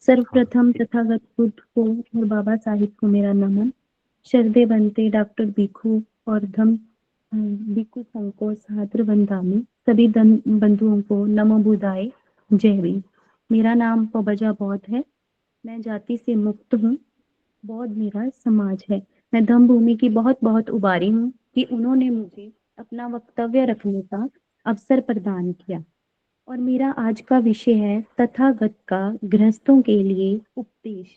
सर्वप्रथम तथागत बुद्ध को और बाबा साहिब को मेरा नमन। श्रद्धे बनते डॉक्टर भिखू और भिखू संको छात्र वंदामी सभी बंधुओं को नमो बुधाय जय भीम। मेरा नाम पबजा बौद्ध है। मैं जाति से मुक्त हूँ। बौद्ध मेरा समाज है। मैं धम्म भूमि की बहुत बहुत उबारी हूँ कि उन्होंने मुझे अपना वक्तव्य रखने का अवसर प्रदान किया। और मेरा आज का विषय है तथागत का गृहस्थों के लिए उपदेश।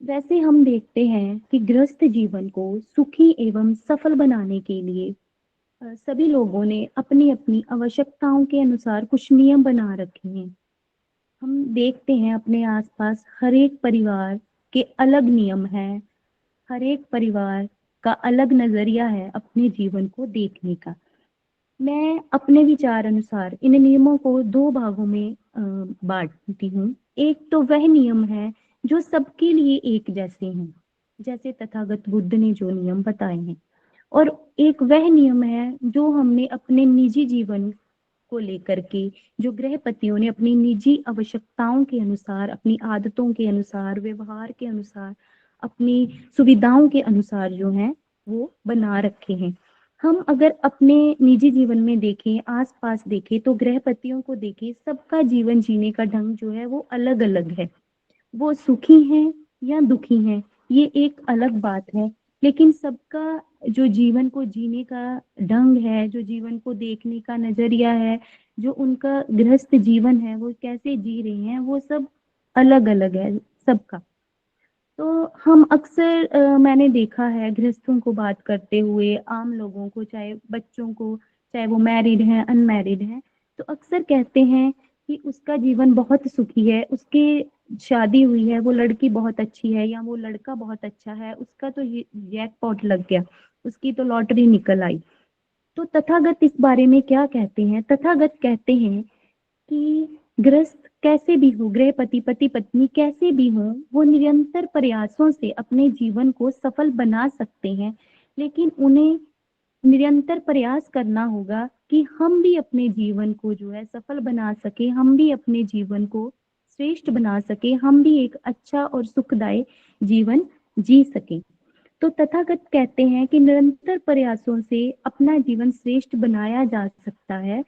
वैसे हम देखते हैं कि गृहस्थ जीवन को सुखी एवं सफल बनाने के लिए सभी लोगों ने अपनी अपनी आवश्यकताओं के अनुसार कुछ नियम बना रखे हैं। हम देखते हैं अपने आसपास हर एक परिवार के अलग नियम हैं। हर एक परिवार का अलग नजरिया है अपने जीवन को देखने का। मैं अपने विचार अनुसार इन नियमों को दो भागों में बांटती हूँ। एक तो वह नियम है जो सबके लिए एक जैसे हैं, जैसे तथागत बुद्ध ने जो नियम बताए हैं। और एक वह नियम है जो हमने अपने निजी जीवन को लेकर के, जो गृहपतियों ने अपनी निजी आवश्यकताओं के अनुसार, अपनी आदतों के अनुसार, व्यवहार के अनुसार, अपनी सुविधाओं के अनुसार जो है वो बना रखे हैं। हम अगर अपने निजी जीवन में देखें, आसपास देखें, तो गृहपतियों को देखें, सबका जीवन जीने का ढंग जो है वो अलग अलग है। वो सुखी हैं या दुखी हैं, ये एक अलग बात है। लेकिन सबका जो जीवन को जीने का ढंग है, जो जीवन को देखने का नजरिया है, जो उनका गृहस्थ जीवन है, वो कैसे जी रहे हैं, वो सब अलग अलग है सबका। तो हम अक्सर मैंने देखा है गृहस्थों को बात करते हुए, आम लोगों को, चाहे बच्चों को, चाहे वो मैरिड हैं अनमैरिड हैं, तो अक्सर कहते हैं कि उसका जीवन बहुत सुखी है, उसकी शादी हुई है, वो लड़की बहुत अच्छी है या वो लड़का बहुत अच्छा है, उसका तो जैकपॉट लग गया, उसकी तो लॉटरी निकल आई। तो तथागत इस बारे में क्या कहते हैं? तथागत कहते हैं कि गृहस्थ कैसे भी हो, गृहपति पति पत्नी कैसे भी हो, वो निरंतर प्रयासों से अपने जीवन को सफल बना सकते हैं। लेकिन उन्हें निरंतर प्रयास करना होगा कि हम भी अपने जीवन को जो है सफल बना सके, हम भी अपने जीवन को श्रेष्ठ बना सके, हम भी एक अच्छा और सुखदायी जीवन जी सके। तो तथागत कहते हैं कि निरंतर प्रयासों से अपना जीवन श्रेष्ठ बनाया जा सकता है।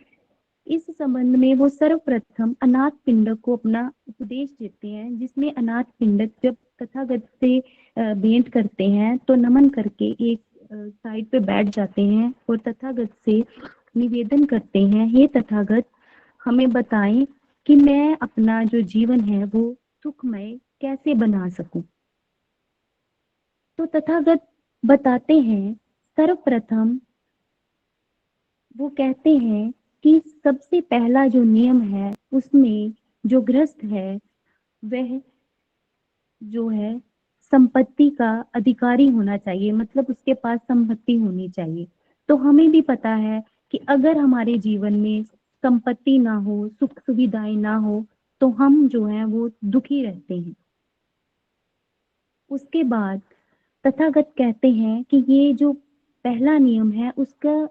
इस संबंध में वो सर्वप्रथम अनाथ पिंडक को अपना उपदेश देते हैं, जिसमें अनाथ पिंडक जब तथागत से भेंट करते हैं तो नमन करके एक साइड पे बैठ जाते हैं और तथागत से निवेदन करते हैं, हे तथागत, हमें बताएं कि मैं अपना जो जीवन है वो सुखमय कैसे बना सकूं। तो तथागत बताते हैं, सर्वप्रथम वो कहते हैं कि सबसे पहला जो नियम है उसमें जो गृहस्थ है वह जो है संपत्ति का अधिकारी होना चाहिए, मतलब उसके पास संपत्ति होनी चाहिए। तो हमें भी पता है कि अगर हमारे जीवन में संपत्ति ना हो, सुख सुविधाएं ना हो, तो हम जो है वो दुखी रहते हैं। उसके बाद तथागत कहते हैं कि ये जो पहला नियम है उसका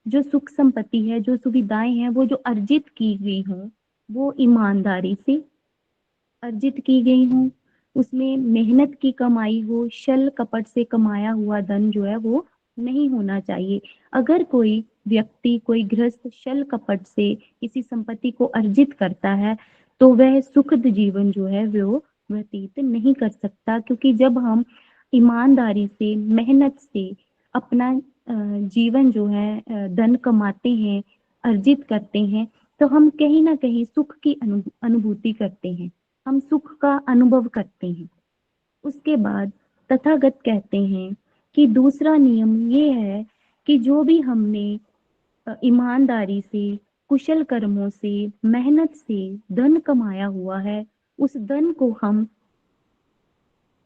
जो सुख संपत्ति है, जो सुविधाएं हैं, वो जो अर्जित की गई हों, वो ईमानदारी से अर्जित की गई हों, उसमें मेहनत की कमाई हो, छल कपट से कमाया हुआ धन जो है वो नहीं होना चाहिए। अगर कोई व्यक्ति, कोई गृहस्थ छल कपट से किसी संपत्ति को अर्जित करता है तो वह सुखद जीवन जो है वो व्यतीत नहीं कर सकता, क्योंकि जब हम ईमानदारी से, मेहनत से अपना जीवन जो है धन कमाते हैं, अर्जित करते हैं, तो हम कहीं ना कहीं सुख की अनुभूति करते हैं, हम सुख का अनुभव करते हैं। उसके बाद तथागत कहते हैं कि दूसरा नियम ये है कि जो भी हमने ईमानदारी से, कुशल कर्मों से, मेहनत से धन कमाया हुआ है, उस धन को हम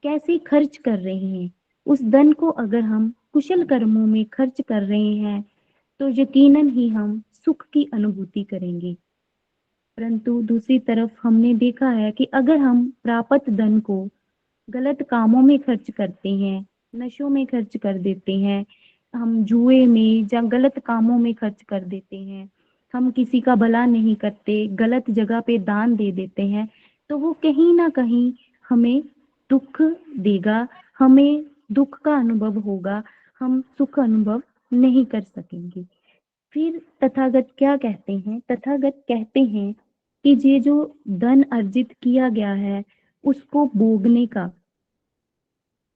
कैसे खर्च कर रहे हैं। उस धन को अगर हम कुशल कर्मों में खर्च कर रहे हैं तो यकीनन ही हम सुख की अनुभूति करेंगे। परंतु दूसरी तरफ हमने देखा है कि अगर हम प्राप्त धन को गलत कामों में खर्च करते हैं, नशों में खर्च कर देते हैं, हम जुए में या गलत कामों में खर्च कर देते हैं, हम किसी का भला नहीं करते, गलत जगह पे दान दे देते हैं, तो वो कहीं ना कहीं हमें दुख देगा, हमें दुख का अनुभव होगा, हम सुख अनुभव नहीं कर सकेंगे। फिर तथागत क्या कहते हैं? तथागत कहते हैं कि ये जो धन अर्जित किया गया है उसको भोगने का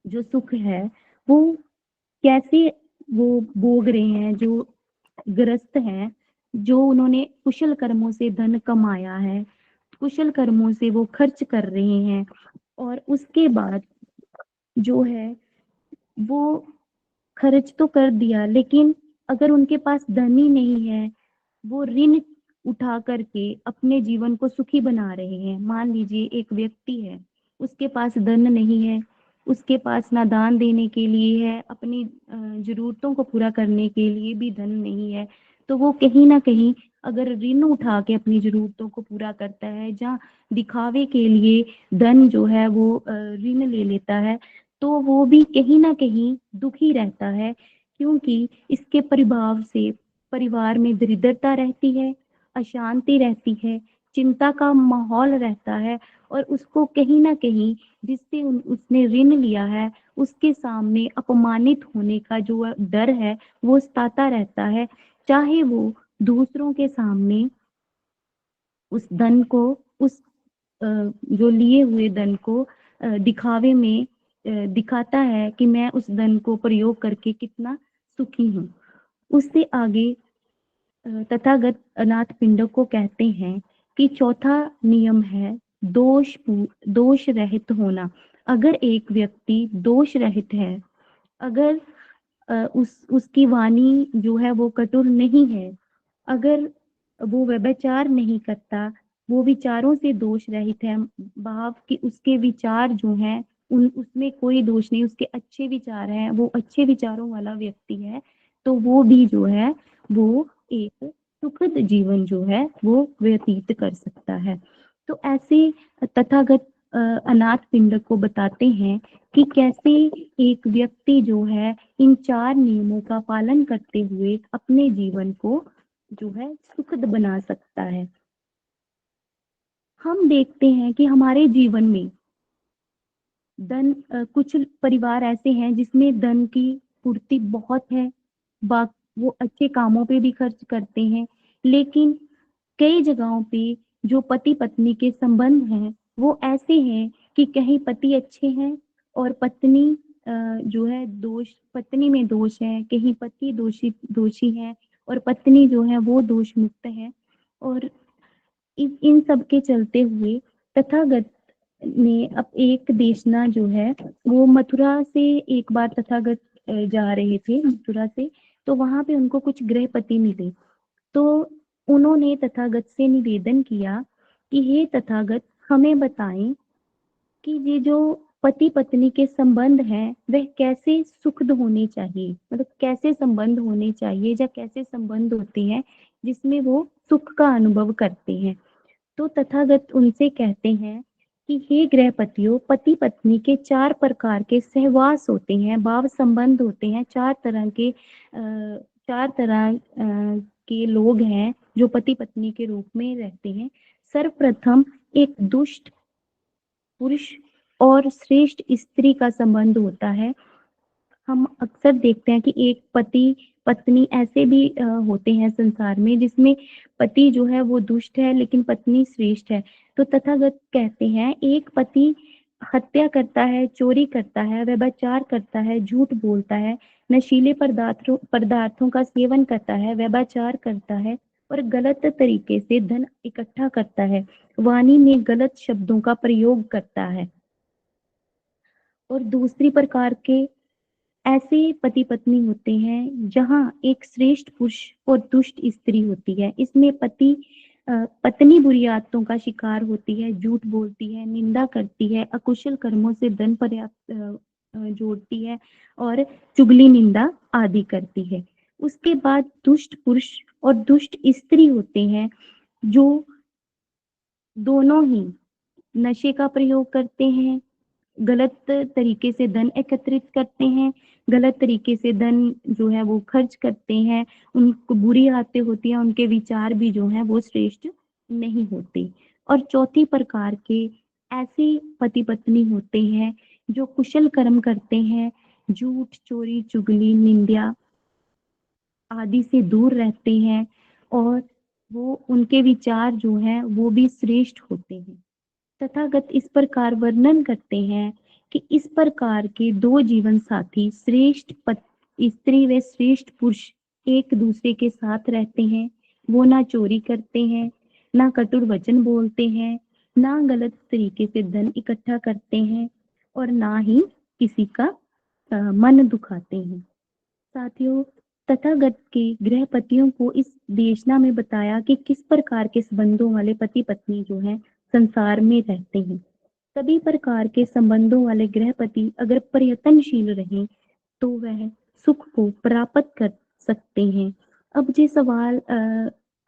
जो सुख है वो कैसे वो भोग रहे हैं, जो ग्रस्त हैं, जो उन्होंने कुशल कर्मों से धन कमाया है, कुशल कर्मों से वो खर्च कर रहे हैं, और उसके बाद जो है वो खर्च तो कर दिया, लेकिन अगर उनके पास धन ही नहीं है, वो ऋण उठा करके अपने जीवन को सुखी बना रहे हैं। मान लीजिए एक व्यक्ति है, उसके पास धन नहीं है, उसके पास ना दान देने के लिए है, अपनी जरूरतों को पूरा करने के लिए भी धन नहीं है, तो वो कहीं ना कहीं अगर ऋण उठा के अपनी जरूरतों को पूरा करता है, जहाँ दिखावे के लिए धन जो है वो ऋण ले लेता है, तो वो भी कहीं ना कहीं दुखी रहता है, क्योंकि इसके प्रभाव से परिवार में दरिद्रता रहती है, अशांति रहती है, चिंता का माहौल रहता है, और उसको कहीं ना कहीं जिससे उसने ऋण लिया है उसके सामने अपमानित होने का जो डर है वो सताता रहता है। चाहे वो दूसरों के सामने उस धन को, उस जो लिए हुए धन को दिखावे में दिखाता है कि मैं उस धन को प्रयोग करके कितना सुखी हूँ। उससे आगे तथागत अनाथ पिंडों को कहते हैं कि चौथा नियम है दोष रहित होना। अगर एक व्यक्ति दोष रहित है, अगर उसकी वाणी जो है वो कठोर नहीं है, अगर वो व्यभिचार नहीं करता, वो विचारों से दोष रहित है, भाव कि उसके विचार जो हैं उन उसमें कोई दोष नहीं, उसके अच्छे विचार हैं, वो अच्छे विचारों वाला व्यक्ति है, तो वो भी जो है वो एक सुखद जीवन जो है वो व्यतीत कर सकता है। तो ऐसे तथागत अनाथ पिंड को बताते हैं कि कैसे एक व्यक्ति जो है इन 4 नियमों का पालन करते हुए अपने जीवन को जो है सुखद बना सकता है। हम देखते हैं कि हमारे जीवन में कुछ परिवार ऐसे हैं जिसमें धन की पूर्ति बहुत है, वो अच्छे कामों पे भी खर्च करते हैं, लेकिन कई जगहों पे जो पति पत्नी के संबंध हैं वो ऐसे हैं कि कहीं पति अच्छे हैं और पत्नी जो है दोष, पत्नी में दोष है, कहीं पति दोषी दोषी है और पत्नी जो है वो दोष मुक्त है। और इन सब के चलते हुए तथागत ने अब एक देशना जो है वो मथुरा से एक बार तथागत जा रहे थे मथुरा से, तो वहां पे उनको कुछ गृहपति मिले। तो उन्होंने तथागत से निवेदन किया कि हे तथागत, हमें बताएं कि ये जो पति पत्नी के संबंध हैं वह कैसे सुखद होने चाहिए, मतलब कैसे संबंध होने चाहिए या कैसे संबंध होते हैं जिसमें वो सुख का अनुभव करते हैं। तो तथागत उनसे कहते हैं कि हे गृहपतियों, पति पत्नी के 4 प्रकार के सहवास होते हैं, भाव संबंध होते हैं, 4 तरह के लोग हैं जो पति पत्नी के रूप में रहते हैं। सर्वप्रथम एक दुष्ट पुरुष और श्रेष्ठ स्त्री का संबंध होता है। हम अक्सर देखते हैं कि एक पति पत्नी ऐसे भी होते हैं संसार में जिसमें पति जो है वो दुष्ट है लेकिन पत्नी श्रेष्ठ है। तो तथागत कहते हैं एक पति हत्या करता है, चोरी करता है, व्यभिचार करता है, झूठ बोलता है, नशीले पदार्थों का सेवन करता है, व्यभिचार करता है और गलत तरीके से धन इकट्ठा करता है, वाणी में गलत शब्दों का प्रयोग करता है। और दूसरी प्रकार के ऐसे पति पत्नी होते हैं जहाँ एक श्रेष्ठ पुरुष और दुष्ट स्त्री होती है। इसमें पत्नी बुरी आदतों का शिकार होती है, झूठ बोलती है, निंदा करती है, अकुशल कर्मों से धन पर्याप्त जोड़ती है और चुगली निंदा आदि करती है। उसके बाद दुष्ट पुरुष और दुष्ट स्त्री होते हैं जो दोनों ही नशे का प्रयोग करते हैं, गलत तरीके से धन एकत्रित करते हैं, गलत तरीके से धन जो है वो खर्च करते हैं, उनको बुरी आदतें होती हैं, उनके विचार भी जो हैं वो श्रेष्ठ नहीं होते। और चौथी प्रकार के ऐसे पति पत्नी होते हैं जो कुशल कर्म करते हैं, झूठ, चोरी, चुगली, निंदा आदि से दूर रहते हैं और वो उनके विचार जो हैं वो भी श्रेष्ठ होते हैं। तथागत इस प्रकार वर्णन करते हैं कि इस प्रकार के दो जीवन साथी श्रेष्ठ स्त्री व श्रेष्ठ पुरुष एक दूसरे के साथ रहते हैं। वो ना चोरी करते हैं, ना कटु वचन बोलते हैं, ना गलत तरीके से धन इकट्ठा करते हैं और ना ही किसी का मन दुखाते हैं। साथियों, तथागत के गृहपतियों को इस देशना में बताया कि किस प्रकार के संबंधों वाले पति पत्नी जो हैं संसार में रहते हैं। सभी प्रकार के संबंधों वाले गृहपति अगर प्रयत्नशील रहें तो वह सुख को प्राप्त कर सकते हैं। अब ये सवाल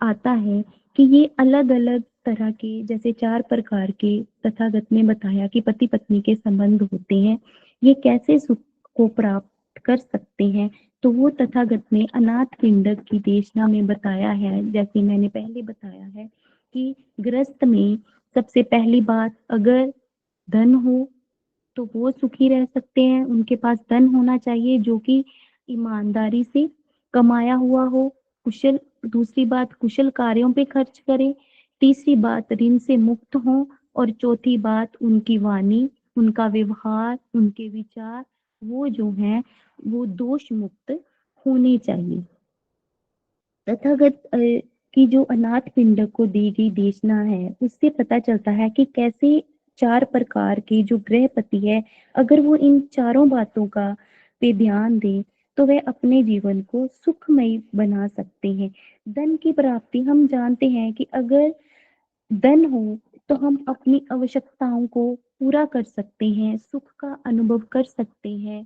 आता है कि ये अलग अलग तरह के जैसे 4 प्रकार के तथागत ने बताया कि पति पत्नी के संबंध होते हैं, ये कैसे सुख को प्राप्त कर सकते हैं। तो वो तथागत ने अनाथ पिंडक की देशना में बताया है, जैसे मैंने पहले बताया है कि गृहस्थ में सबसे पहली बात अगर धन हो तो वो सुखी रह सकते हैं। उनके पास धन होना चाहिए जो कि ईमानदारी से कमाया हुआ हो। कुशल दूसरी बात कुशल कार्यों पे खर्च करें। तीसरी बात ऋण से मुक्त हो और चौथी बात उनकी वाणी, उनका व्यवहार, उनके विचार वो जो हैं वो दोष मुक्त होने चाहिए। तथागत की जो अनाथ पिंडक को दी गई देशना है उससे पता चलता है कि कैसे 4 प्रकार के जो गृहपति है अगर वो इन चारों बातों का पे ध्यान दे तो वह अपने जीवन को सुखमय बना सकते हैं। धन की प्राप्ति हम जानते हैं कि अगर धन हो तो हम अपनी आवश्यकताओं को पूरा कर सकते हैं, सुख का अनुभव कर सकते हैं।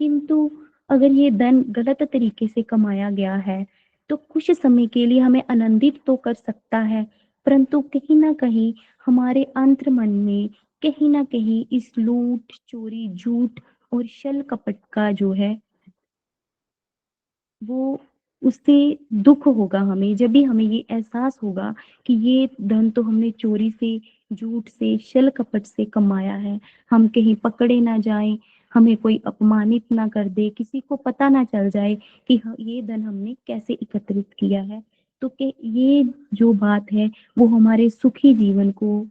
किंतु अगर ये धन गलत तरीके से कमाया गया है तो कुछ समय के लिए हमें आनंदित तो कर सकता है, परंतु कहीं ना कहीं हमारे अंतर मन में कहीं ना कहीं इस लूट, चोरी, झूठ और छल कपट का जो है वो उससे दुख होगा हमें। जब भी हमें ये एहसास होगा कि ये धन तो हमने चोरी से, झूठ से, छल कपट से कमाया है, हम कहीं पकड़े ना जाएं, हमें कोई अपमानित ना कर दे, किसी को पता ना चल जाए कि ये धन हमने कैसे एकत्रित किया है। तो कि ये जो बात है वो हमारे सुखी जीवन को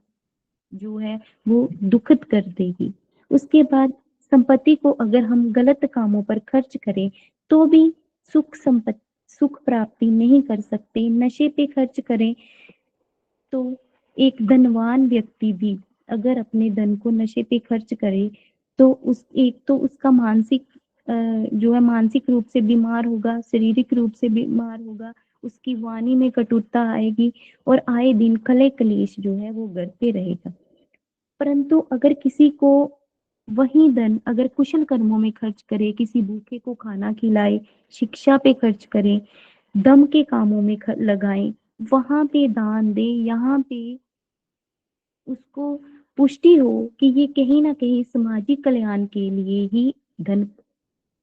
जो है वो दुखद कर देगी। उसके बाद संपत्ति को अगर हम गलत कामों पर खर्च करें तो भी सुख प्राप्ति नहीं कर सकते। नशे पे खर्च करें तो एक धनवान व्यक्ति भी अगर अपने धन को नशे पे खर्च करे तो उसका मानसिक जो है मानसिक रूप से बीमार होगा, शारीरिक रूप से बीमार होगा, उसकी वाणी में कटुता आएगी और आए दिन कले कलेश जो है वो बढ़ते रहेगा। परंतु अगर किसी को वही धन अगर कुशल कर्मों में खर्च करे, किसी भूखे को खाना खिलाए, शिक्षा पे खर्च करें, दम के कामों में लगाएं, वहां पे दान दे, यहाँ पे उसको पुष्टि हो कि ये कहीं ना कहीं सामाजिक कल्याण के लिए ही धन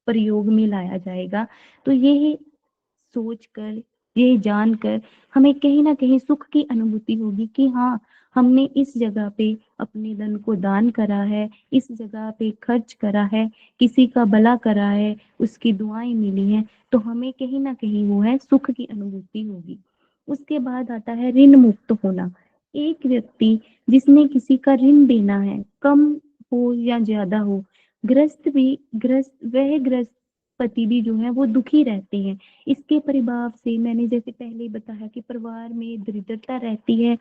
प्रयोग में लाया जाएगा। तो ये सोचकर, ये जानकर हमें कहीं न कहीं सुख की अनुभूति होगी कि हाँ, हमने इस जगह पे अपने धन को दान करा है, इस जगह पे खर्च करा है, किसी का भला करा है, उसकी दुआएँ मिली हैं, तो हमें कहीं न कहीं वो है सुख की अनुभूति होगी। उसके बाद आता है ऋण मुक्त होना। एक व्यक्ति जिसने किसी का ऋण देना है, कम हो या ज़्यादा हो, गृहस्थ पति भी जो है वो दुखी रहते हैं। इसके प्रभाव से मैंने जैसे पहले बताया कि परिवार में दरिद्रता रहती है,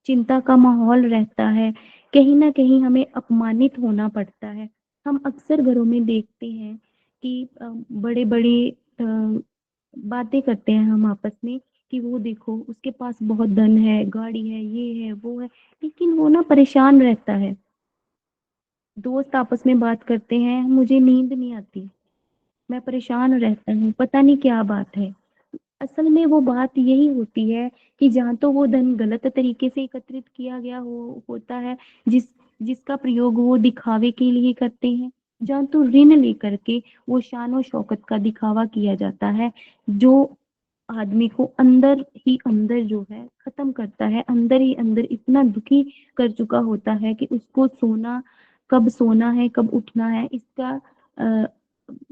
चिंता का माहौल रहता है, कहीं न कहीं हमें अपमानित होना पड़ता है। हम अक्सर घरों में देखते हैं कि बड़े-बड़े बातें करते हैं हम आपस में कि वो देखो उसके पास बहुत धन है, गाड़ी है, ये है, वो है, लेकिन वो ना परेशान रहता है। दोस्त आपस में बात करते हैं, मुझे नींद नहीं आती, मैं परेशान रहता हूँ, पता नहीं क्या बात है। असल में वो बात यही होती है कि जहाँ तो वो धन गलत तरीके से एकत्रित किया गया होता है, जिसका प्रयोग वो दिखावे के लिए करते हैं, जहाँ तो ऋण लेकर के वो शान और शौकत का दिखावा किया जाता है, जो आदमी को अंदर ही अंदर जो है खत्म करता है, अंदर ही अंदर इतना दुखी कर चुका होता है कि उसको कब सोना है कब उठना है इसका अ,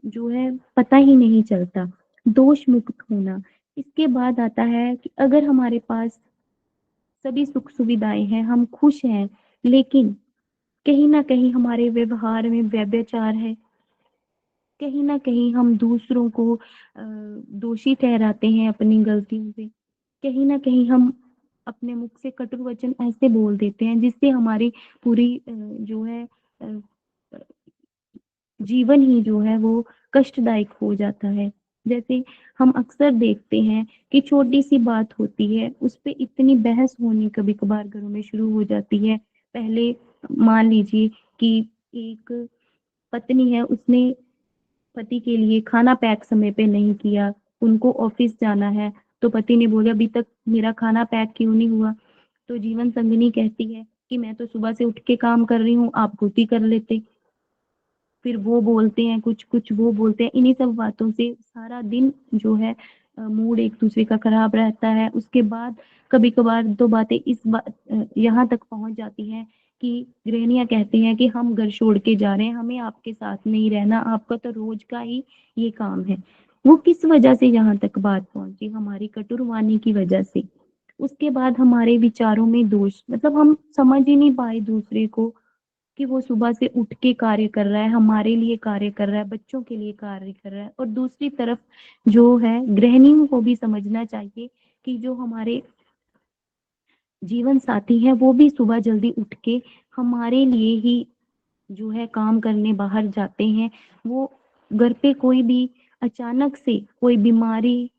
जो है पता ही नहीं चलता। दोष मुक्त होना। इसके बाद आता है कि अगर हमारे पास सभी सुख सुविधाएं हैं, हम खुश हैं, लेकिन कहीं ना कहीं हमारे व्यवहार में व्यभिचार है, कहीं ना कहीं हम दूसरों को दोषी ठहराते हैं अपनी गलतियों से, कहीं ना कहीं हम अपने मुख से कटु वचन ऐसे बोल देते हैं जिससे हमारी पूरी जो है अ, जीवन ही जो है वो कष्टदायक हो जाता है। जैसे हम अक्सर देखते हैं कि छोटी सी बात होती है उस पे इतनी बहस होनी कभी कभार घरों में शुरू हो जाती है। पहले मान लीजिए कि एक पत्नी है, उसने पति के लिए खाना पैक समय पे नहीं किया, उनको ऑफिस जाना है, तो पति ने बोला अभी तक मेरा खाना पैक क्यों नहीं हुआ? तो जीवन संगिनी कहती है कि मैं तो सुबह से उठ के काम कर रही हूँ, आप खुद ही कर लेते। फिर वो बोलते हैं कुछ कुछ वो बोलते हैं, इन्हीं सब बातों से सारा दिन जो है मूड एक दूसरे का खराब रहता है। उसके बाद कभी कभार तो बातें यहाँ तक पहुंच जाती हैं कि गृहिणियां कहती हैं कि हम घर छोड़ के जा रहे हैं, हमें आपके साथ नहीं रहना, आपका तो रोज का ही ये काम है। वो किस वजह से यहाँ तक बात पहुंची? हमारी कटुरवाणी की वजह से। उसके बाद हमारे विचारों में दोष, मतलब हम समझ ही नहीं पाए दूसरे को कि वो सुबह से उठ के कार्य कर रहा है, हमारे लिए कार्य कर रहा है, बच्चों के लिए कार्य कर रहा है। और दूसरी तरफ जो है गृहिणियों को भी समझना चाहिए कि जो हमारे जीवन साथी हैं वो भी सुबह जल्दी उठ के हमारे लिए ही जो है काम करने बाहर जाते हैं। वो घर पे कोई भी अचानक से कोई बीमारी,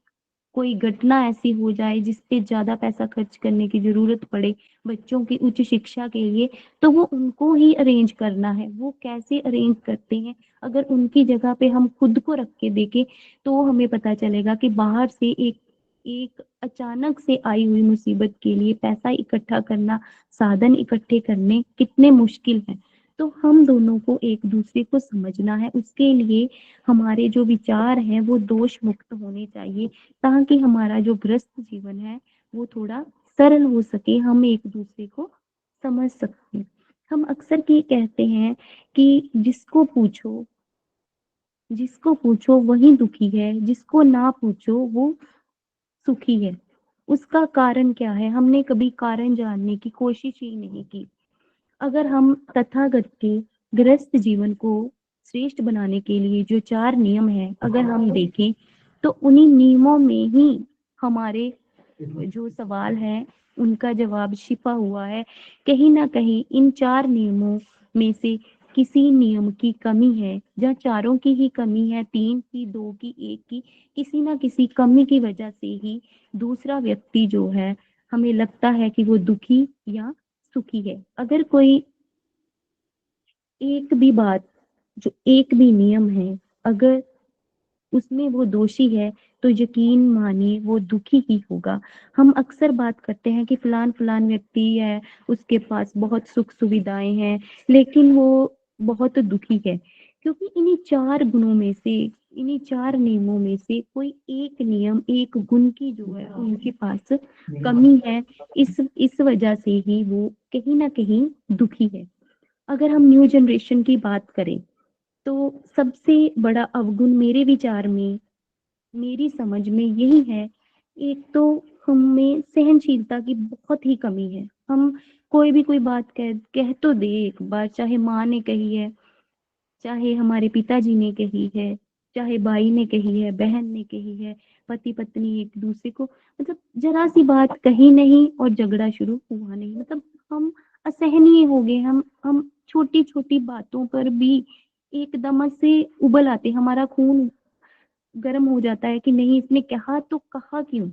कोई घटना ऐसी हो जाए जिस पे ज़्यादा पैसा खर्च करने की ज़रूरत पड़े बच्चों की उच्च शिक्षा के लिए, तो वो उनको ही अरेंज करना है। वो कैसे अरेंज करते हैं? अगर उनकी जगह पे हम खुद को रख के देखें, तो हमें पता चलेगा कि बाहर से एक एक अचानक से आई हुई मुसीबत के लिए पैसा इकट्ठा करना, साधन इकट्ठे करने कितने मुश्किल हैं। तो हम दोनों को एक दूसरे को समझना है, उसके लिए हमारे जो विचार हैं वो दोष मुक्त होने चाहिए, ताकि हमारा जो ग्रस्त जीवन है वो थोड़ा सरल हो सके, हम एक दूसरे को समझ सकते। हम अक्सर ये कहते हैं कि जिसको पूछो वही दुखी है, जिसको ना पूछो वो सुखी है। उसका कारण क्या है? हमने कभी कारण जानने की कोशिश ही नहीं की। अगर हम तथागत के गृहस्थ जीवन को श्रेष्ठ बनाने के लिए जो 4 नियम हैं, अगर हम देखें, तो उन्हीं नियमों में ही हमारे जो सवाल है उनका जवाब छिपा हुआ है। कहीं न कहीं इन 4 नियमों में से किसी नियम की कमी है, या चारों की ही कमी है, 3 की, 2 की, 1 की, किसी न किसी कमी की वजह से ही दूसरा व्यक्ति जो है हमें लगता है कि वो दुखी या सुखी है। अगर कोई एक भी बात, जो एक भी नियम है, अगर उसमें वो दोषी है, तो यकीन मानिए वो दुखी ही होगा। हम अक्सर बात करते हैं कि फलान फलान व्यक्ति है, उसके पास बहुत सुख सुविधाएं हैं, लेकिन वो बहुत दुखी है, क्योंकि इन्हीं 4 गुणों में से, इन्हीं 4 नियमों में से कोई एक नियम, एक गुण की जो है उनके पास कमी है। इस वजह से ही वो कहीं ना कहीं दुखी है। अगर हम न्यू जनरेशन की बात करें, तो सबसे बड़ा अवगुण मेरे विचार में, मेरी समझ में यही है। एक तो हमें सहनशीलता की बहुत ही कमी है। हम कोई भी कोई बात कह तो दे एक बार, चाहे माँ ने कही है, चाहे हमारे पिताजी ने कही है, चाहे भाई ने कही है, बहन ने कही है, पति पत्नी एक दूसरे को, मतलब जरा सी बात कही नहीं और झगड़ा शुरू हुआ नहीं, मतलब हम असहनीय हो गए। हम छोटी छोटी बातों पर भी एकदम से उबल आते, हमारा खून गर्म हो जाता है कि नहीं इसने कहा तो कहा क्यों?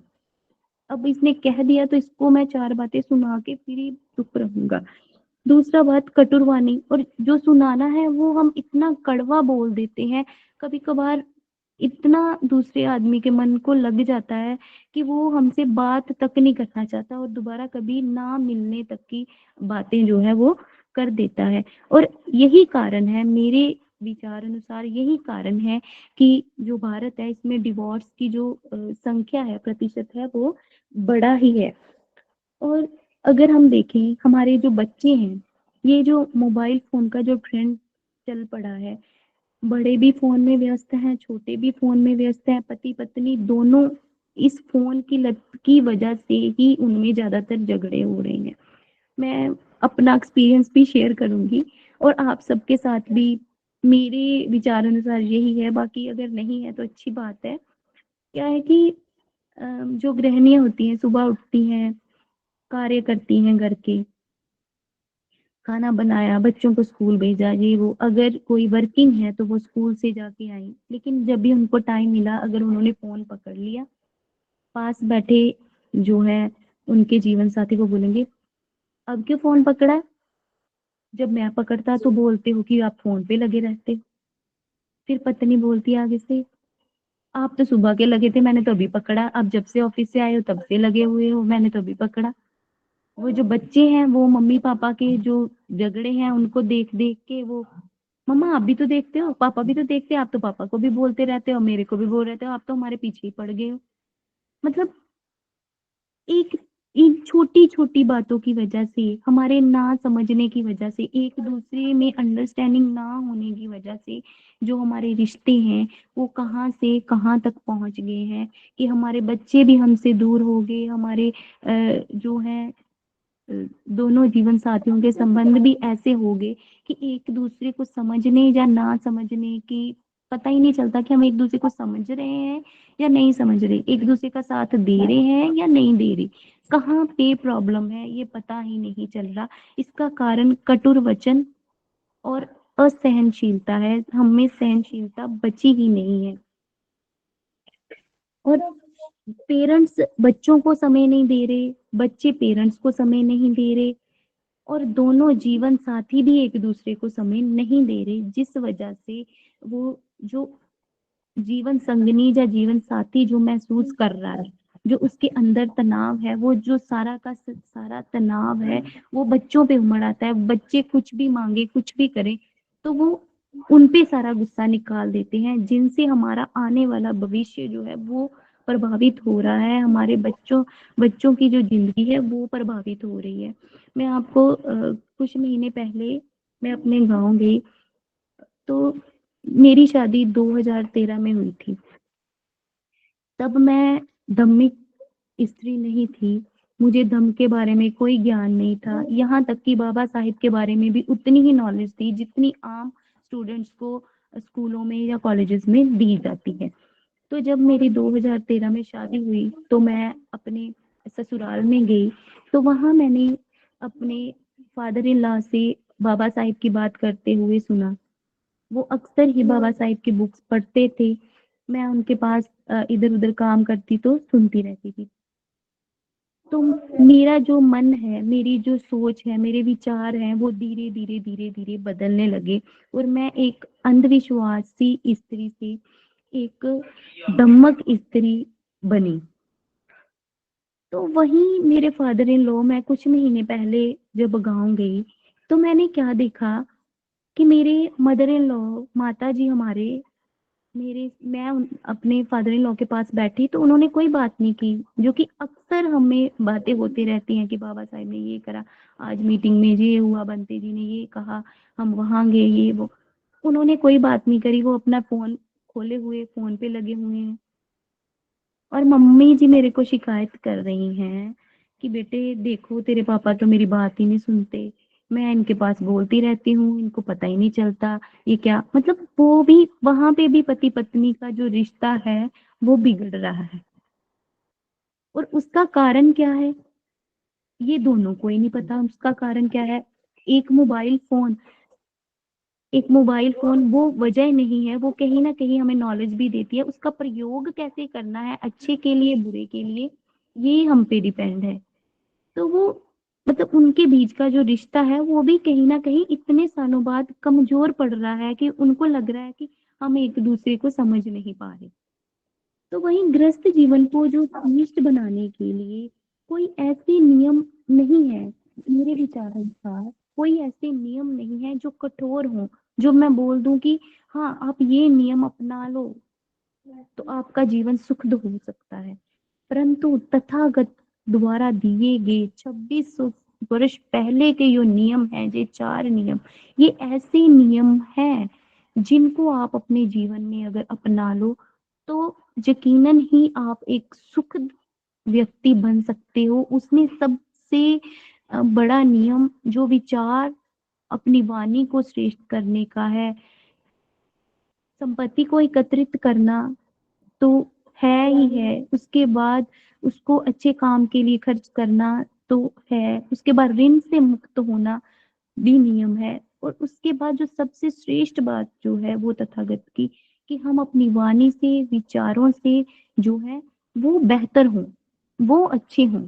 अब इसने कह दिया तो इसको मैं 4 बातें सुना के फिर ही चुप रहूंगा। दूसरा बात कटुरवाणी, और जो सुनाना है वो हम इतना कड़वा बोल देते हैं, कभी कभार इतना दूसरे आदमी के मन को लग जाता है कि वो हमसे बात तक नहीं करना चाहता और दोबारा कभी ना मिलने तक की बातें जो है वो कर देता है। और यही कारण है मेरे विचार अनुसार यही कारण है कि जो भारत है इसमें डिवोर्स की जो संख्या है, प्रतिशत है, वो बड़ा ही है। और अगर हम देखें हमारे जो बच्चे हैं, ये जो मोबाइल फ़ोन का जो ट्रेंड चल पड़ा है, बड़े भी फ़ोन में व्यस्त हैं, छोटे भी फ़ोन में व्यस्त हैं, पति-पत्नी दोनों इस फ़ोन की लत की वजह से ही उनमें ज़्यादातर झगड़े हो रहे हैं। मैं अपना एक्सपीरियंस भी शेयर करूँगी और आप सबके साथ भी मेरे विचार अनुसार यही है, बाकी अगर नहीं है तो अच्छी बात है। क्या है कि जो गृहिणियाँ होती हैं, सुबह उठती हैं, कार्य करती हैं घर के, खाना बनाया, बच्चों को स्कूल भेजा, ये वो। अगर कोई वर्किंग है तो वो स्कूल से जाके आई, लेकिन जब भी उनको टाइम मिला अगर उन्होंने फ़ोन पकड़ लिया, पास बैठे जो है उनके जीवन साथी को बोलेंगे, "अब क्यों फ़ोन पकड़ा है? जब मैं पकड़ता तो बोलते हो कि आप फ़ोन पे लगे रहते हो।" फिर पत्नी बोलती है आगे से, "आप तो सुबह के लगे थे, मैंने तो अभी पकड़ा। आप जब से ऑफ़िस से आए हो तब से लगे हुए हो, मैंने तो अभी पकड़ा।" वो जो बच्चे हैं वो मम्मी-पापा के जो झगड़े हैं उनको देख-देख के वो, "मम्मा आप भी तो देखते हो, पापा भी तो देखते हैं, आप तो पापा को भी बोलते रहते हो, मेरे को भी बोल रहे थे, आप तो हमारे पीछे ही पड़ गए हो।" मतलब एक इन छोटी-छोटी बातों की वजह से, हमारे ना समझने की वजह से, एक-दूसरे में अंडरस्टैंडिंग ना होने की वजह से, जो हमारे रिश्ते हैं, वो कहाँ से कहाँ तक पहुँच गए हैं कि हमारे बच्चे भी हमसे दूर हो गए, हमारे जो हैं दोनों जीवन साथियों के संबंध भी ऐसे हो गए कि एक दूसरे को समझने या ना समझने की पता ही नहीं चलता कि हम एक दूसरे को समझ रहे हैं या नहीं समझ रहे, एक दूसरे का साथ दे रहे हैं या नहीं दे रहे, कहाँ पे प्रॉब्लम है ये पता ही नहीं चल रहा। इसका कारण कटुर वचन और असहनशीलता है, हम में सहनशीलता बची ही नहीं है। और पेरेंट्स बच्चों को समय नहीं दे रहे, बच्चे पेरेंट्स को समय नहीं दे रहे, और दोनों जीवन साथी भी एक दूसरे को समय नहीं दे रहे, जिस वजह से वो जो जीवन संगनी या जीवन साथी जो महसूस कर रहा है, जो उसके अंदर तनाव है, वो जो सारा का सारा तनाव है वो बच्चों पे उमड़ आता है। बच्चे कुछ भी मांगे, कुछ भी करें तो वो उन पे सारा गुस्सा निकाल देते हैं, जिनसे हमारा आने वाला भविष्य जो है वो प्रभावित हो रहा है, हमारे बच्चों बच्चों की जो जिंदगी है वो प्रभावित हो रही है। मैं आपको कुछ महीने पहले मैं अपने गांव गई, तो मेरी शादी 2013 में हुई थी। तब मैं धम्मिक स्त्री नहीं थी, मुझे धम्म के बारे में कोई ज्ञान नहीं था, यहाँ तक कि बाबा साहिब के बारे में भी उतनी ही नॉलेज थी जितनी आम स्टूडेंट्स को स्कूलों में या कॉलेजेस में दी जाती है। तो जब मेरी 2013 में शादी हुई तो मैं अपने ससुराल में गई, तो वहाँ मैंने अपने फादर इन लॉ से बाबा साहिब की बात करते हुए सुना। वो अक्सर ही बाबा साहिब की बुक्स पढ़ते थे। मैं उनके पास इधर-उधर काम करती तो सुनती रहती थी। तो मेरा जो मन है, मेरी जो सोच है, मेरे विचार हैं, वो धीरे-धीरे, धीरे-धीरे बदलने लगे और मैं एक अंधविश्वासी स्त्री से एक दम्मक स्त्री बनी। तो वहीं मेरे फादर इन लॉ, मैं कुछ महीने पहले जब गाँव गई, तो मैंने क्या देखा कि मेरे मदर इन लॉ, माताजी हमारे, मेरे मैं उन अपने फादर इन लॉ के पास बैठी तो उन्होंने कोई बात नहीं की, जो कि अक्सर हमें बातें होती रहती हैं कि बाबा साहब ने ये करा, आज मीटिंग में ये हुआ, बंते जी ने ये कहा, हम वहाँ गए, ये वो। उन्होंने कोई बात नहीं करी, वो अपना फ़ोन खोले हुए फ़ोन पे लगे हुए हैं। और मम्मी जी मेरे को शिकायत कर रही हैं कि बेटे देखो तेरे पापा तो मेरी बात ही नहीं सुनते, मैं इनके पास बोलती रहती हूँ, इनको पता ही नहीं चलता, ये क्या मतलब, वो भी वहां पे भी पति पत्नी का जो रिश्ता है वो बिगड़ रहा है। और उसका कारण क्या है, ये दोनों को ही नहीं पता उसका कारण क्या है। एक मोबाइल फोन एक मोबाइल फ़ोन वो वजह नहीं है, वो कहीं न कहीं हमें नॉलेज भी देती है, उसका प्रयोग कैसे करना है, अच्छे के लिए, बुरे के लिए, ये हम पे डिपेंड है। तो वो मतलब उनके बीच का जो रिश्ता है, वो भी कहीं न कहीं इतने सालों बाद कमज़ोर पड़ रहा है कि उनको लग रहा है कि हम एक-दूसरे को समझ नहीं पा रहे। तो वहीं गृहस्थ जीवन को जो घनिष्ठ बनाने के लिए कोई ऐसे नियम नहीं है, मेरे विचार अनुसार कोई ऐसे नियम नहीं है जो कठोर हों, जो मैं बोल दूं कि हाँ आप ये नियम अपना लो तो आपका जीवन सुखद हो सकता है, परंतु तथागत द्वारा दिए गए 2600 वर्ष पहले के जो नियम है, ये 4 नियम, ये ऐसे नियम हैं जिनको आप अपने जीवन में अगर अपना लो तो यकीनन ही आप एक सुखद व्यक्ति बन सकते हो। उसमें सबसे बड़ा नियम जो विचार अपनी वाणी को श्रेष्ठ करने का है, संपत्ति को एकत्रित करना तो है ही है, उसके बाद उसको अच्छे काम के लिए खर्च करना तो है, उसके बाद ऋण से मुक्त होना भी नियम है, और उसके बाद जो सबसे श्रेष्ठ बात जो है वो तथागत की, कि हम अपनी वाणी से, विचारों से जो है वो बेहतर हों, वो अच्छे हों।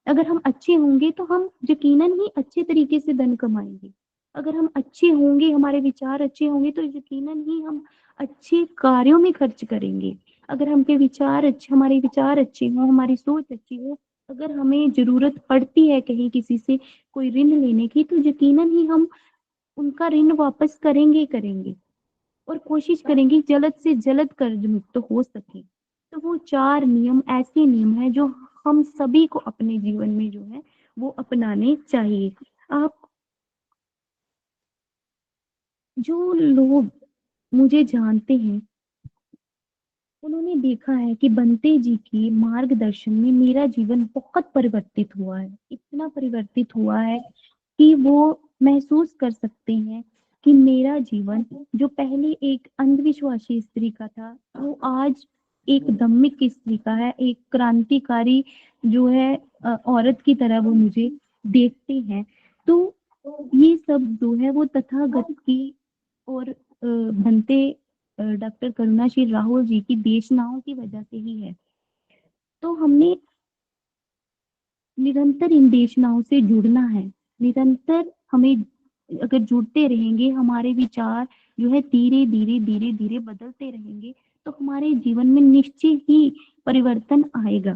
अगर हम अच्छे होंगे तो हम यकीनन ही अच्छे तरीके से धन कमाएंगे। अगर हम अच्छे होंगे, हमारे विचार अच्छे होंगे तो यकीनन ही हम अच्छे कार्यों में खर्च करेंगे। अगर हमके विचार अच्छे, हमारे विचार अच्छे हों, हमारी सोच अच्छी हो, अगर हमें जरूरत पड़ती है कहीं किसी से कोई ऋण लेने की तो यकीनन ही हम उनका ऋण वापस करेंगे ही करेंगे, और कोशिश करेंगे जल्द से जल्द कर्ज मुक्त हो सके। तो वो 4 नियम ऐसे नियम हैं जो हम सभी को अपने जीवन में जो है वो अपनाने चाहिए। आप, जो लोग मुझे जानते हैं उन्होंने देखा है कि बंते जी की मार्गदर्शन में मेरा जीवन बहुत परिवर्तित हुआ है, इतना परिवर्तित हुआ है कि वो महसूस कर सकते हैं कि मेरा जीवन जो पहले एक अंधविश्वासी स्त्री का था वो आज एक धार्मिक स्त्री का है, एक क्रांतिकारी जो है औरत की तरह वो मुझे देखते हैं। तो ये सब जो है वो तथागत की और बनते डॉक्टर करुणाशील राहुल जी की देशनाओं की वजह से ही है। तो हमने निरंतर इन देशनाओं से जुड़ना है, निरंतर हमें अगर जुड़ते रहेंगे, हमारे विचार जो है धीरे धीरे धीरे धीरे बदलते रहेंगे तो हमारे जीवन में निश्चित ही परिवर्तन आएगा।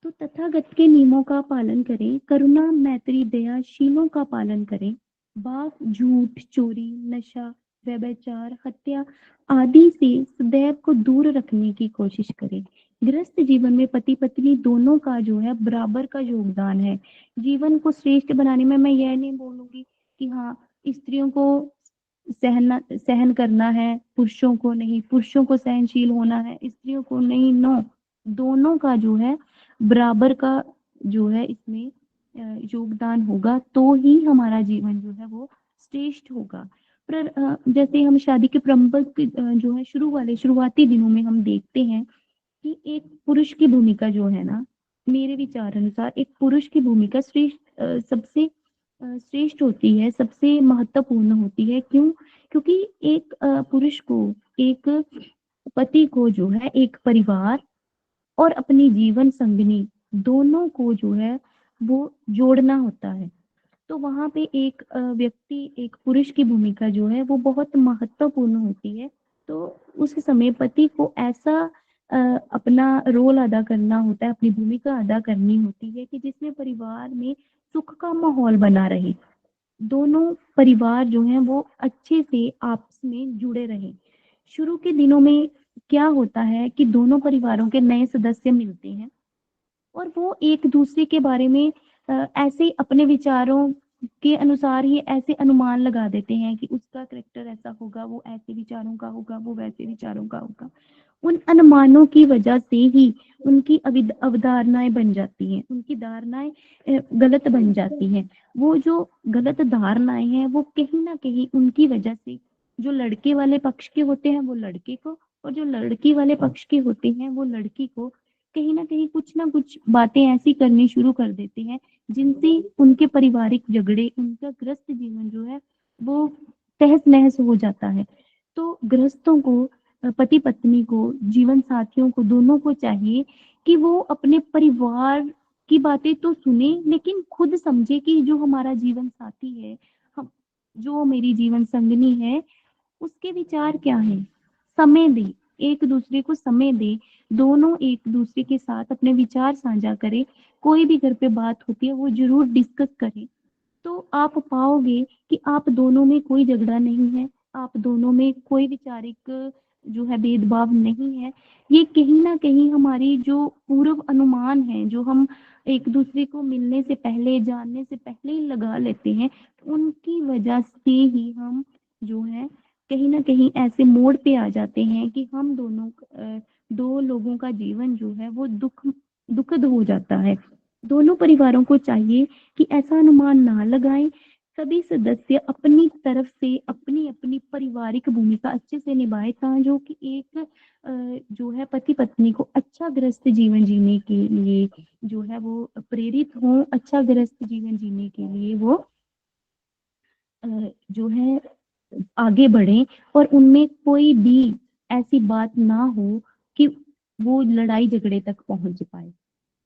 तो तथागत के नियमों का पालन करें, करुणा मैत्री दया शीलों का पालन करें, पाप झूठ चोरी नशा व्यभिचार हत्या आदि से सदैव को दूर रखने की कोशिश करें। गृहस्थ जीवन में पति पत्नी दोनों का जो है बराबर का योगदान है। जीवन को श्रेष्ठ बनाने में मैं यह नहीं बोलूंगी कि हाँ स्त्रियों को सहन करना है, पुरुषों को नहीं, पुरुषों को सहनशील होना है, स्त्रियों को नहीं, नो, दोनों का जो है बराबर का जो है इसमें योगदान होगा तो ही हमारा जीवन जो है वो श्रेष्ठ होगा। पर जैसे हम शादी के प्रारंभिक जो है शुरुआती दिनों में हम देखते हैं कि एक पुरुष की भूमिका जो है ना, मेरे विचार अनुसार एक पुरुष की भूमिका सबसे श्रेष्ठ होती है, सबसे महत्वपूर्ण होती है। क्यों? क्योंकि एक पुरुष को, एक पति को जो है एक परिवार और अपनी जीवन संगिनी दोनों को जो है वो जोड़ना होता है। तो वहां पे एक व्यक्ति, एक पुरुष की भूमिका जो है वो बहुत महत्वपूर्ण होती है। तो उस समय पति को ऐसा अ, अपना रोल अदा करना होता है, अपनी भूमिका अदा करनी होती है कि जिसमें परिवार में सुख का माहौल बना रहे, दोनों परिवार जो हैं वो अच्छे से आपस में जुड़े रहें। शुरू के दिनों में क्या होता है कि दोनों परिवारों के नए सदस्य मिलते हैं और वो एक दूसरे के बारे में ऐसे अपने विचारों के अनुसार ही ऐसे अनुमान लगा देते हैं कि उसका करैक्टर ऐसा होगा, वो ऐसे विचारों का होगा, वो वैसे विचारों का होगा। उन अनुमानों की वजह से ही उनकी अवधारणाएं बन जाती हैं, उनकी धारणाएं गलत बन जाती हैं। वो जो गलत धारणाएं हैं वो कहीं ना कहीं उनकी वजह से, जो लड़के वाले पक्ष के होते हैं वो लड़के को, और जो लड़की वाले पक्ष के होते हैं वो लड़की को कहीं ना कहीं कुछ ना कुछ बातें ऐसी करनी शुरू कर देते हैं जिनसे उनके पारिवारिक झगड़े, उनका गृहस्थ जीवन जो है वो तहस नहस हो जाता है। तो गृहस्थों को, पति पत्नी को, जीवन साथियों को, दोनों को चाहिए कि वो अपने परिवार की बातें तो सुने लेकिन खुद समझे कि जो हमारा जीवन साथी है, हम, जो मेरी जीवन संगनी है, उसके विचार क्या हैं। समय दे, एक दूसरे को समय दे, दोनों एक दूसरे के साथ अपने विचार साझा करें। कोई भी घर पे बात होती है वो जरूर डिस्कस करें, तो आप पाओगे कि आप दोनों में कोई झगड़ा नहीं है, आप दोनों में कोई वैचारिक जो है भेदभाव नहीं है। ये कहीं न कहीं हमारी जो पूर्व अनुमान है, जो हम एक-दूसरे को मिलने से पहले, जानने से पहले ही लगा लेते हैं, उनकी वजह से ही हम जो है कहीं न कहीं ऐसे मोड़ पे आ जाते हैं कि हम दोनों 2 लोगों का जीवन जो है वो दुखद हो जाता है। दोनों परिवारों को चाहिए कि ऐसा अनुमान ना लगाएँ, सभी सदस्य अपनी तरफ से अपनी-अपनी पारिवारिक भूमिका अच्छे से निभाएँ जो कि एक जो है पति-पत्नी को अच्छा गृहस्थ जीवन जीने के लिए जो है वो प्रेरित हों, अच्छा गृहस्थ जीवन जीने के लिए वो अ, जो है आगे बढ़ें और उनमें कोई भी ऐसी बात ना हो कि वो लड़ाई झगड़े तक पहुँच पाए।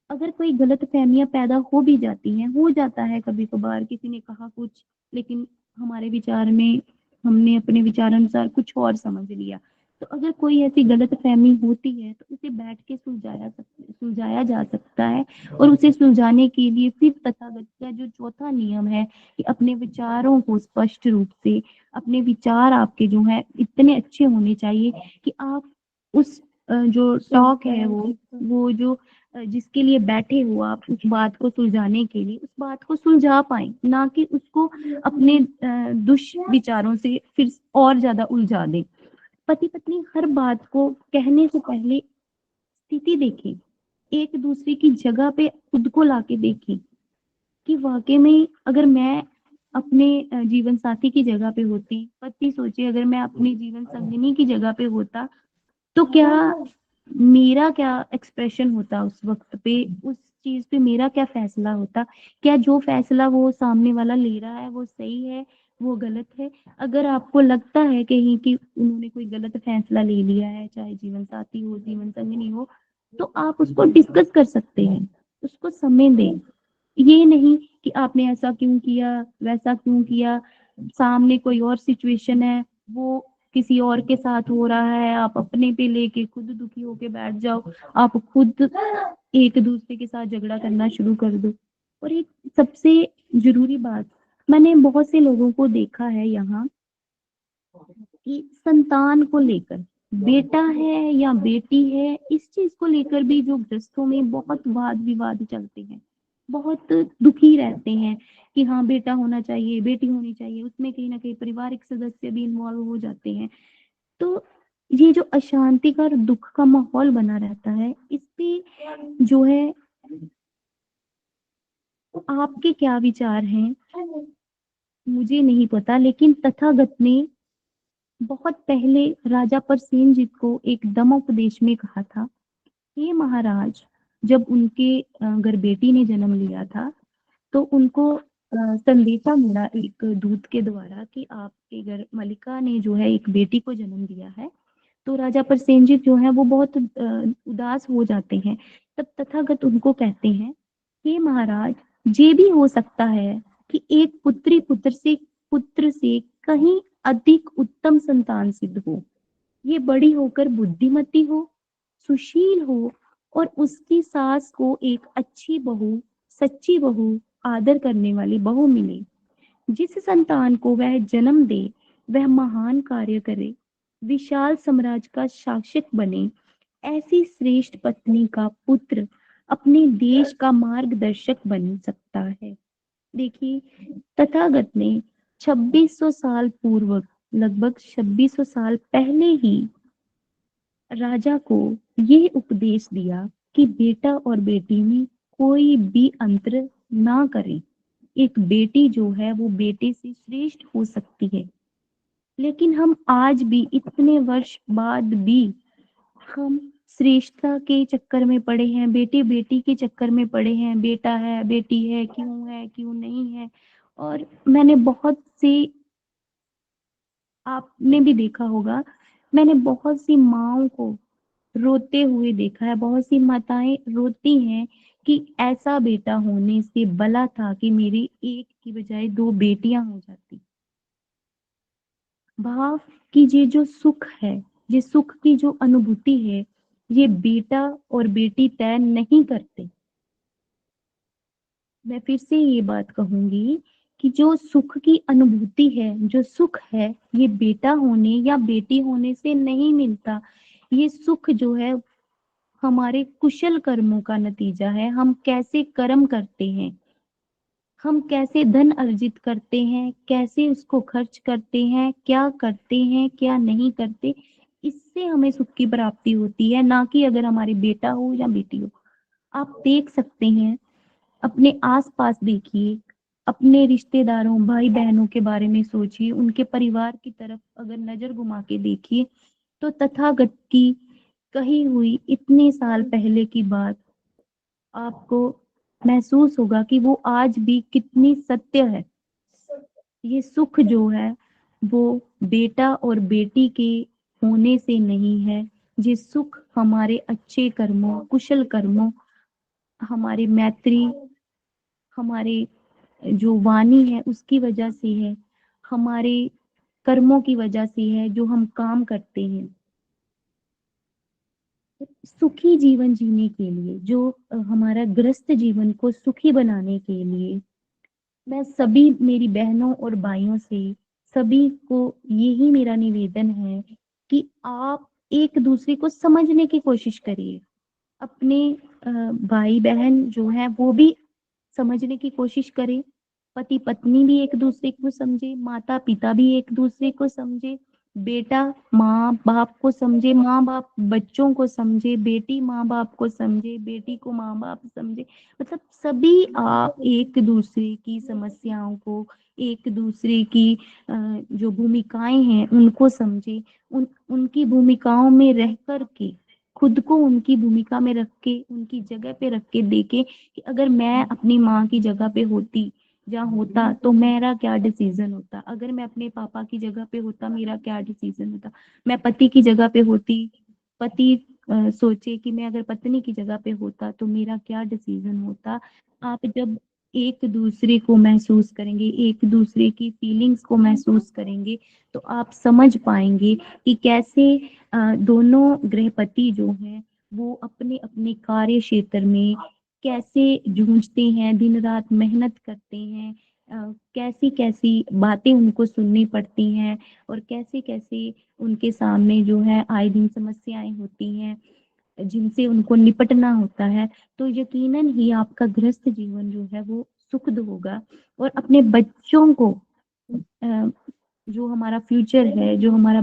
अगर कोई गलतफ़हमियाँ पैदा हो भी जाती हैं, हो जाता है कभी-कभार किसी ने कहा कुछ लेकिन हमारे विचार में हमने अपने विचारानुसार कुछ और समझ लिया। तो अगर कोई ऐसी गलतफ़हमी होती है तो उसे बैठ के सुलझाया जा सकता है और उसे सुलझाने के लिए फिर तथागत का जो चौथा नियम है कि अपने विचारों को स्पष्ट रूप से अपने विचार आपके जो हैं इतने अच्छे होने चाहिए कि आप उस जो टॉक है वो जो जिसके लिए बैठे हो आप उस बात को सुलझाने के लिए उस बात को सुलझा पाएँ, ना कि उसको अपने दुष्विचारों से फिर और ज़्यादा उलझा दें। पति-पत्नी हर बात को कहने से पहले स्थिति देखें, एक-दूसरे की जगह पे खुद को लाके देखें कि वाक़ई में अगर मैं अपने जीवन साथी की जगह पे होती, पति सोचे अगर मैं अपनी जीवन संगिनी की जगह पे होता तो क्या मेरा क्या एक्सप्रेशन होता उस वक़्त पे, उस चीज़ पे मेरा क्या फ़ैसला होता? क्या जो फ़ैसला वो सामने वाला ले रहा है वो सही है, वो गलत है? अगर आपको लगता है कहीं कि उन्होंने कोई गलत फ़ैसला ले लिया है, चाहे जीवन साथी हो, जीवन संगिनी हो, तो आप उसको डिस्कस कर सकते हैं, उसको समय दें। ये नहीं कि आपने ऐसा क्यों किया, वैसा क्यों किया, सामने कोई और सिचुएशन है, वो किसी और के साथ हो रहा है, आप अपने पे लेके खुद दुखी होके बैठ जाओ, आप खुद एक-दूसरे के साथ झगड़ा करना शुरू कर दो। और एक सबसे ज़रूरी बात, मैंने बहुत से लोगों को देखा है यहाँ कि संतान को लेकर, बेटा है या बेटी है, इस चीज़ को लेकर भी जो गृहस्थों में बहुत वाद-विवाद चलते हैं। बहुत दुखी रहते हैं कि हाँ, बेटा होना चाहिए, बेटी होनी चाहिए, उसमें कहीं न कहीं पारिवारिक सदस्य भी इन्वॉल्व हो जाते हैं। तो ये जो अशांति का और दुःख का माहौल बना रहता है, इस पे जो है आपके क्या विचार हैं? मुझे नहीं पता लेकिन तथागत ने बहुत पहले राजा परसेनजीत को एक दमोपदेश में कहा था, हे महाराज, जब उनके घर बेटी ने जन्म लिया था, तो उनको संदेशा मिला एक दूत के द्वारा कि आपके घर मलिका ने जो है एक बेटी को जन्म दिया है। तो राजा प्रसेनजीत जो है वो बहुत उदास हो जाते हैं। तब तथागत उनको कहते हैं, हे महाराज, ये भी हो सकता है कि एक पुत्र से कहीं अधिक उत्तम संतान सिद्ध हो। ये बड़ी होकर बुद्धिमती हो, सुशील हो और उसकी सास को एक अच्छी बहू, सच्ची बहू, आदर करने वाली बहू मिले। जिस संतान को वह जन्म दे, वह महान कार्य करे, विशाल साम्राज्य का शासक बने। ऐसी श्रेष्ठ पत्नी का पुत्र अपने देश का मार्गदर्शक बन सकता है। देखिए, तथागत ने 2600 साल पूर्व, लगभग 2600 साल पहले ही राजा को ये उपदेश दिया कि बेटा और बेटी में कोई भी अंतर ना करें। एक बेटी जो है वो बेटे से श्रेष्ठ हो सकती है। लेकिन हम आज भी इतने वर्ष बाद भी हम श्रेष्ठता के चक्कर में पड़े हैं, बेटे-बेटी के चक्कर में पड़े हैं, बेटा है, बेटी है, क्यों नहीं है। और मैंने बहुत से आपने भी देखा होगा, मैंने बहुत सी माँओं को रोते हुए देखा है, बहुत सी माताएँ रोती हैं कि ऐसा बेटा होने से भला था कि मेरी एक की बजाय 2 बेटियाँ हो जाती। भाव की ये जो सुख है, ये सुख की जो अनुभूति है, ये बेटा और बेटी तय नहीं करते। मैं फिर से ये बात कहूँगी कि जो सुख की अनुभूति है, जो सुख है, ये बेटा होने या बेटी होने से नहीं मिलता। ये सुख जो है हमारे कुशल कर्मों का नतीजा है। हम कैसे कर्म करते हैं, हम कैसे धन अर्जित करते हैं, कैसे उसको खर्च करते हैं, क्या करते हैं क्या नहीं करते, इससे हमें सुख की प्राप्ति होती है, ना कि अगर हमारे बेटा हो या बेटी हो। आप देख सकते हैं, अपने आसपास देखिए, अपने रिश्तेदारों भाई बहनों के बारे में सोचिए, उनके परिवार की तरफ अगर नजर घुमा के देखिए, तो तथागत की कही हुई इतने साल पहले की बात आपको महसूस होगा कि वो आज भी कितनी सत्य है। ये सुख जो है वो बेटा और बेटी के होने से नहीं है। ये सुख हमारे अच्छे कर्मों, कुशल कर्मों, हमारे मैत्री, हमारे जो वाणी है उसकी वजह से है, हमारे कर्मों की वजह से है, जो हम काम करते हैं। सुखी जीवन जीने के लिए, जो हमारा ग्रस्त जीवन को सुखी बनाने के लिए, मैं सभी मेरी बहनों और भाइयों से, सभी को यही मेरा निवेदन है कि आप एक दूसरे को समझने की कोशिश करिए। अपने भाई बहन जो है वो भी समझने की कोशिश करें। पति पत्नी भी एक दूसरे को समझे, माता पिता भी एक दूसरे को समझे, बेटा माँ बाप को समझे, माँ बाप बच्चों को समझे, बेटी माँ बाप को समझे, बेटी को माँ बाप समझे। मतलब सभी आप एक दूसरे की समस्याओं को, एक दूसरे की जो भूमिकाएं हैं उनको समझे, उनकी भूमिकाओं में रह कर के, खुद को उनकी भूमिका में रख के, उनकी जगह पे रख के देखे कि अगर मैं अपनी माँ की जगह पे होती या होता तो मेरा क्या डिसीजन होता, अगर मैं अपने पापा की जगह पे होता मेरा क्या डिसीजन होता, मैं पति की जगह पे होती, पति सोचे कि मैं अगर पत्नी की जगह पे होता तो मेरा क्या डिसीजन होता। आप जब एक दूसरे को महसूस करेंगे, एक दूसरे की फीलिंग्स को महसूस करेंगे, तो आप समझ पाएंगे कि कैसे दोनों गृहपति जो हैं वो अपने अपने कार्य क्षेत्र में कैसे जूझते हैं, दिन रात मेहनत करते हैं, कैसी कैसी बातें उनको सुननी पड़ती हैं, और कैसे कैसे उनके सामने जो है आए दिन समस्याएं होती हैं जिनसे उनको निपटना होता है। तो यकीनन ही आपका गृहस्थ जीवन जो है वो सुखद होगा। और अपने बच्चों को जो हमारा फ्यूचर है, जो हमारा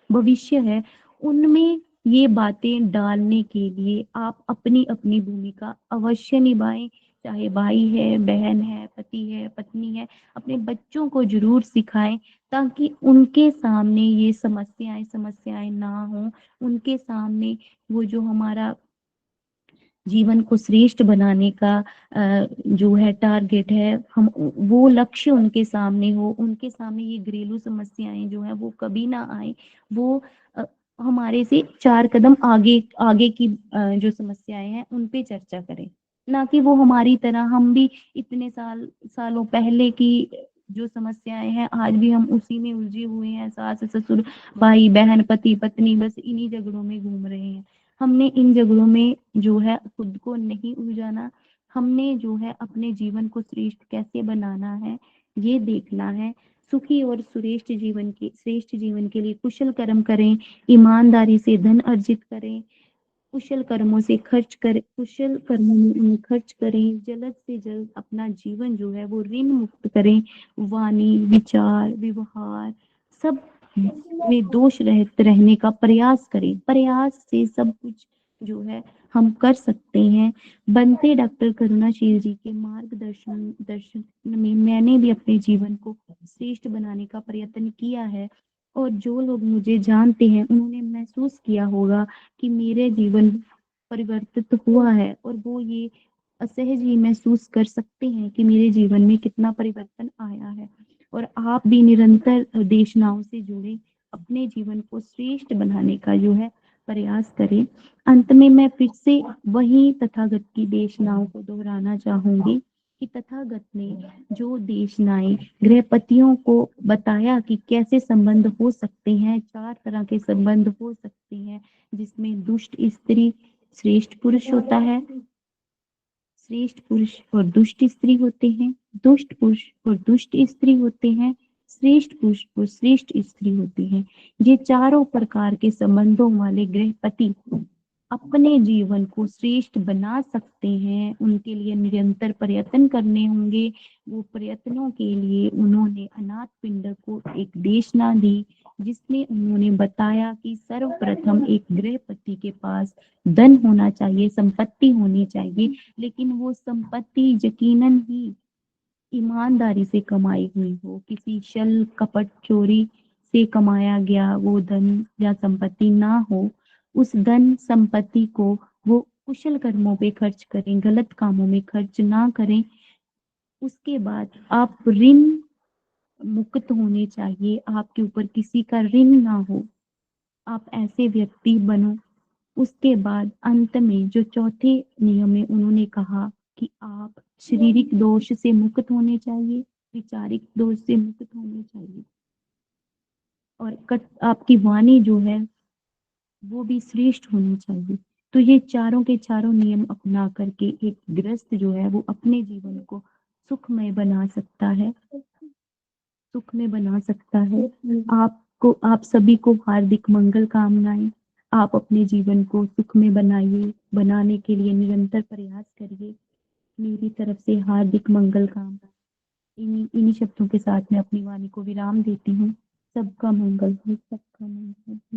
भविष्य है, उनमें ये बातें डालने के लिए आप अपनी अपनी भूमिका अवश्य निभाएं। चाहे भाई है, बहन है, पति है, पत्नी है, अपने बच्चों को जरूर सिखाएं, ताकि उनके सामने ये समस्याएं समस्याएं ना हो। उनके सामने वो जो हमारा जीवन को श्रेष्ठ बनाने का जो है टारगेट है, हम वो लक्ष्य उनके सामने हो, उनके सामने ये घरेलू समस्याएं जो है वो कभी ना आए। वो हमारे से 4 कदम आगे आगे की जो समस्याएं हैं उन पे चर्चा करें, ना कि वो हमारी तरह हम भी इतने सालों पहले की जो समस्याएं हैं आज भी हम उसी में उलझे हुए हैं, सास ससुर भाई बहन पति पत्नी, बस इन्हीं झगड़ों में घूम रहे हैं। हमने इन झगड़ों में जो है खुद को नहीं उलझाना, हमने जो है अपने जीवन को श्रेष्ठ कैसे बनाना है ये देखना है। सुखी और श्रेष्ठ जीवन के लिए कुशल कर्म करें, ईमानदारी से धन अर्जित करें, कुशल कर्मों में खर्च करें, जल्द से जल्द अपना जीवन जो है वो ऋण मुक्त करें, वाणी विचार व्यवहार सब में दोष रहित रहने का प्रयास करें। प्रयास से सब कुछ जो है हम कर सकते हैं। बनते डॉक्टर करुणाशील जी के मार्गदर्शन दर्शन में मैंने भी अपने जीवन को श्रेष्ठ बनाने का प्रयत्न किया है, और जो लोग मुझे जानते हैं उन्होंने महसूस किया होगा कि मेरे जीवन परिवर्तित हुआ है, और वो ये असहज ही महसूस कर सकते हैं कि मेरे जीवन में कितना परिवर्तन आया है। और आप भी निरंतर देशनाओं से जुड़े अपने जीवन को श्रेष्ठ बनाने का जो है प्रयास करें। अंत में मैं फिर से वही तथागत की देशनाओं को दोहराना चाहूंगी कि तथागत ने जो देशनाएं गृहपतियों को बताया कि कैसे संबंध हो सकते हैं, 4 तरह के संबंध हो सकते हैं, जिसमें दुष्ट स्त्री श्रेष्ठ पुरुष होता है, श्रेष्ठ पुरुष और दुष्ट स्त्री होते हैं, दुष्ट पुरुष और दुष्ट स्त्री होते हैं, श्रेष्ठ पुरुष और श्रेष्ठ स्त्री होती हैं। ये चारों प्रकार के संबंधों वाले गृहपति अपने जीवन को श्रेष्ठ बना सकते हैं, उनके लिए निरंतर प्रयत्न करने होंगे। वो प्रयत्नों के लिए उन्होंने अनाथ पिंड को एक देशना दी, जिसमें उन्होंने बताया कि सर्वप्रथम एक गृहपति के पास धन होना चाहिए, संपत्ति होनी चाहिए, लेकिन वो संपत्ति यकीनन ही ईमानदारी से कमाई हुई हो, किसी छल कपट चोरी से कमाया गया वो धन या संपत्ति ना हो। उस धन संपत्ति को वो कुशल कर्मों पे खर्च करें, गलत कामों में खर्च ना करें। उसके बाद आप ऋण मुक्त होने चाहिए, आपके ऊपर किसी का ऋण ना हो, आप ऐसे व्यक्ति बनो। उसके बाद अंत में जो चौथे नियम में उन्होंने कहा कि आप शारीरिक दोष से मुक्त होने चाहिए, वैचारिक दोष से मुक्त होने चाहिए, और आपकी वाणी जो है वो भी श्रेष्ठ होनी चाहिए। तो ये चारों के चारों नियम अपना करके एक गृहस्थ जो है वो अपने जीवन को सुखमय बना सकता है, सुख में बना सकता है। आपको, आप सभी को हार्दिक मंगल कामनाएं। आप अपने जीवन को सुख में बनाइए, बनाने के लिए निरंतर प्रयास करिए। मेरी तरफ से हार्दिक मंगल कामनाएं। इन्हीं शब्दों के साथ मैं अपनी वाणी को विराम देती हूँ। सबका मंगल हो, सबका मंगल हो।